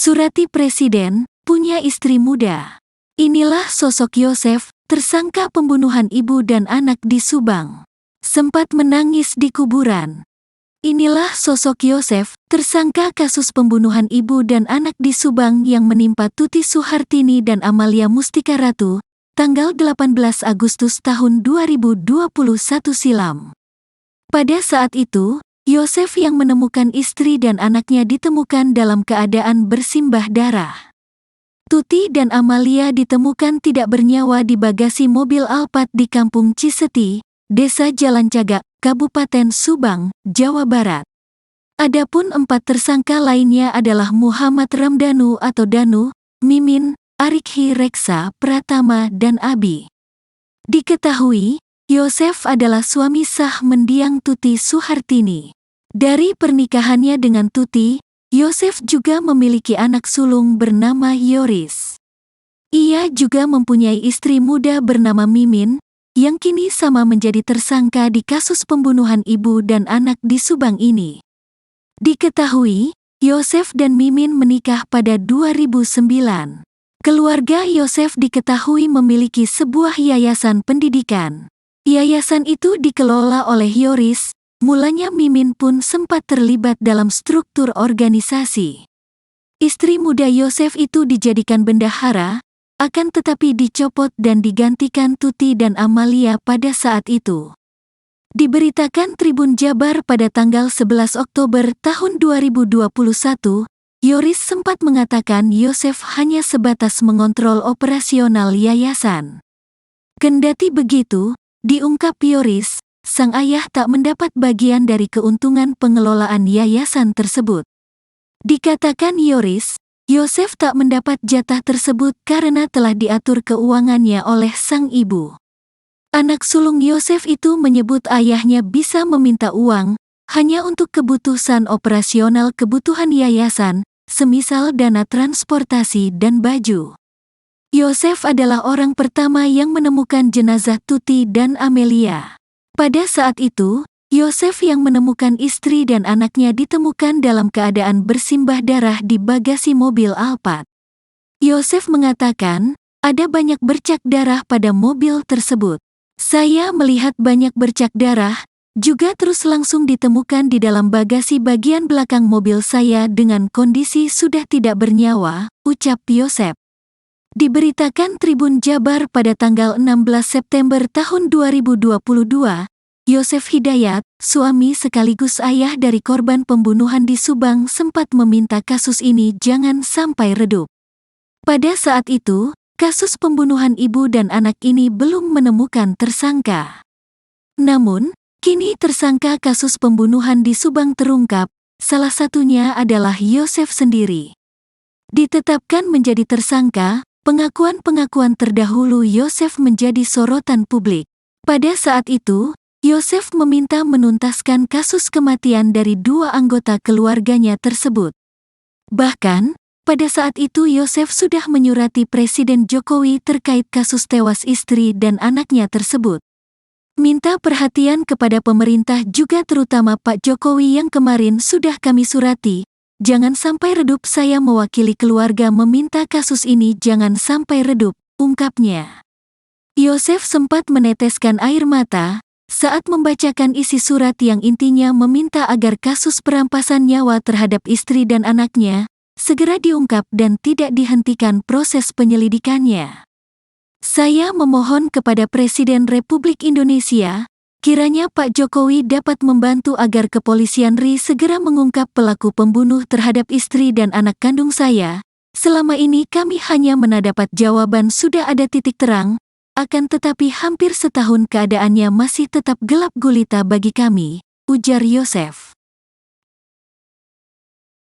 Surati Presiden, punya istri muda. Inilah sosok Yosef, tersangka pembunuhan ibu dan anak di Subang. Sempat menangis di kuburan. Inilah sosok Yosef, tersangka kasus pembunuhan ibu dan anak di Subang yang menimpa Tuti Suhartini dan Amalia Mustika Ratu, tanggal 18 Agustus tahun 2021 silam. Pada saat itu, Yosef yang menemukan istri dan anaknya ditemukan dalam keadaan bersimbah darah. Tuti dan Amalia ditemukan tidak bernyawa di bagasi mobil Alphard di Kampung Ciseti, Desa Jalan Cagak, Kabupaten Subang, Jawa Barat. Adapun 4 tersangka lainnya adalah Muhammad Ramdhanu atau Danu, Mimin, Arikhi Reksa Pratama dan Abi. Diketahui, Yosef adalah suami sah mendiang Tuti Suhartini. Dari pernikahannya dengan Tuti, Yosef juga memiliki anak sulung bernama Yoris. Ia juga mempunyai istri muda bernama Mimin, yang kini sama menjadi tersangka di kasus pembunuhan ibu dan anak di Subang ini. Diketahui, Yosef dan Mimin menikah pada 2009. Keluarga Yosef diketahui memiliki sebuah yayasan pendidikan. Yayasan itu dikelola oleh Yoris. Mulanya Mimin pun sempat terlibat dalam struktur organisasi. Istri muda Yosef itu dijadikan bendahara, akan tetapi dicopot dan digantikan Tuti dan Amalia pada saat itu. Diberitakan Tribun Jabar pada tanggal 11 Oktober tahun 2021, Yoris sempat mengatakan Yosef hanya sebatas mengontrol operasional yayasan. Kendati begitu, diungkap Yoris, sang ayah tak mendapat bagian dari keuntungan pengelolaan yayasan tersebut. Dikatakan Yoris, Yosef tak mendapat jatah tersebut karena telah diatur keuangannya oleh sang ibu. Anak sulung Yosef itu menyebut ayahnya bisa meminta uang hanya untuk kebutuhan operasional kebutuhan yayasan, semisal dana transportasi dan baju. Yosef adalah orang pertama yang menemukan jenazah Tuti dan Amelia. Pada saat itu, Yosef yang menemukan istri dan anaknya ditemukan dalam keadaan bersimbah darah di bagasi mobil Alphard. Yosef mengatakan, ada banyak bercak darah pada mobil tersebut. Saya melihat banyak bercak darah, juga terus langsung ditemukan di dalam bagasi bagian belakang mobil saya dengan kondisi sudah tidak bernyawa, ucap Yosef. Diberitakan Tribun Jabar pada tanggal 16 September tahun 2022, Yosef Hidayat, suami sekaligus ayah dari korban pembunuhan di Subang sempat meminta kasus ini jangan sampai redup. Pada saat itu, kasus pembunuhan ibu dan anak ini belum menemukan tersangka. Namun, kini tersangka kasus pembunuhan di Subang terungkap, salah satunya adalah Yosef sendiri. Ditetapkan menjadi tersangka, pengakuan-pengakuan terdahulu Yosef menjadi sorotan publik. Pada saat itu, Yosef meminta menuntaskan kasus kematian dari 2 anggota keluarganya tersebut. Bahkan, pada saat itu Yosef sudah menyurati Presiden Jokowi terkait kasus tewas istri dan anaknya tersebut. Minta perhatian kepada pemerintah juga terutama Pak Jokowi yang kemarin sudah kami surati. Jangan sampai redup, saya mewakili keluarga meminta kasus ini jangan sampai redup, ungkapnya. Yosef sempat meneteskan air mata saat membacakan isi surat yang intinya meminta agar kasus perampasan nyawa terhadap istri dan anaknya segera diungkap dan tidak dihentikan proses penyelidikannya. Saya memohon kepada Presiden Republik Indonesia, kiranya Pak Jokowi dapat membantu agar kepolisian RI segera mengungkap pelaku pembunuh terhadap istri dan anak kandung saya. Selama ini kami hanya mendapat jawaban sudah ada titik terang, akan tetapi hampir setahun keadaannya masih tetap gelap gulita bagi kami, ujar Yosef.